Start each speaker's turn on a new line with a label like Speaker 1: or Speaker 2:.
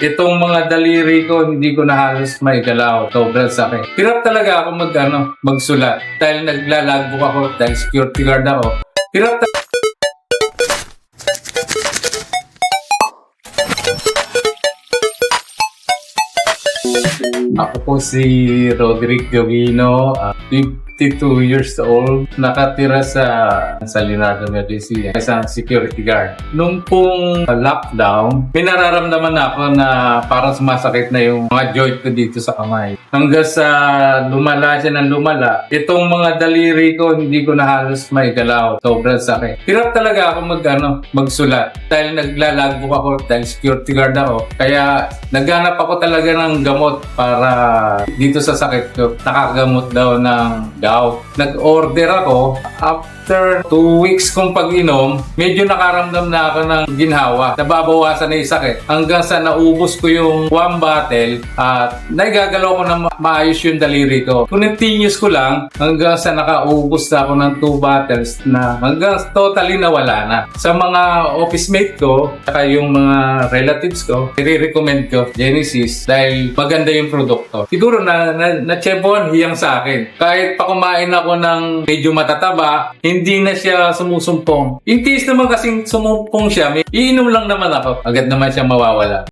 Speaker 1: Itong mga daliri ko, hindi ko na halos maigalaw. Sobrang sakit. Hirap talaga ako magsulat. Dahil naglalagbook ako, dahil security guard ako. Hirap Ako po si Roderick Jovino, 52 years old, nakatira sa Leonardo Medicine, isang security guard. Nung pong lockdown, may nararamdaman ako na parang sumasakit na yung mga joint ko dito sa kamay. Hanggang sa lumala siya ng lumala, itong mga daliri ko, hindi ko na halos maigalaw. Sobrang sakit. Hirap talaga ako magsulat. Dahil naglalagbook ako, dahil security guard ako. Kaya naghanap ako talaga ng gamot para dito sa sakit ko. Nakagamot daw ng gout. Nag-order ako. After 2 weeks kong pag-inom, medyo nakaramdam na ako ng ginhawa. Nababawasan na yung sakit. Hanggang sa naubos ko yung 1 bottle at naigagalaw ko na maayos yung daliri ko. Continuous ko lang hanggang sa nakaubos na ako ng 2 bottles na hanggang totally nawala na. Sa mga office mate ko, saka yung mga relatives ko, i-recommend ko Genesis dahil maganda yung produkto. Siguro na-chebon hiyang sa akin. Kahit pa kumain ako ng medyo matataba, hindi na siya sumusumpong. In case naman kasing sumumpong siya, iinom lang naman ako. Agad naman siya mawawala.